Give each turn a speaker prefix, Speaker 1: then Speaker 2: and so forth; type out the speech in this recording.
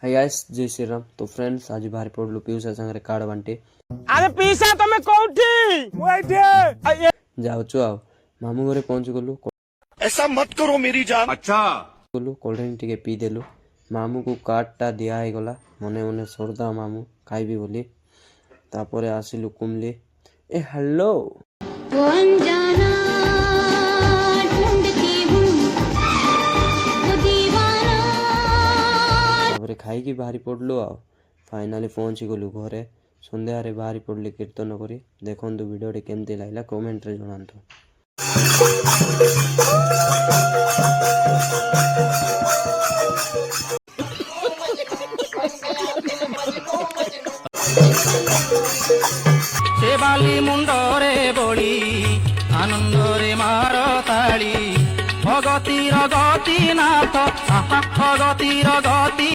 Speaker 1: Hi guys जय श्री राम। तो friends आज बाहर पड़लु पीयूषा संगे कार्ड बांटे
Speaker 2: अरे पीसा तमे कोठी ओइठे
Speaker 1: जाउछु आ मामू घरे पहुंच गलु।
Speaker 3: ऐसा मत करो मेरी जान। अच्छा
Speaker 1: गलु कोल्ड ड्रिंक टिके पी देलु। मामू को कार्डटा दिया है गला मने मने सरदा मामू खाइबी बोली तापरे आसिलु कुमली ए हेलो तापरे खाइकी बाहरी पड़लु आ फाइनाली पहुंची गलु घरे। सन्ध्यारे बाहरी पड़ली कीर्तन करी देखंतु वीडियोटी केमती लागला कमेंट रे जणांतु।
Speaker 4: से बाली मुंडरे बड़ी आनंदरे मार ताली भगतीर गति नाथ भगतीर गति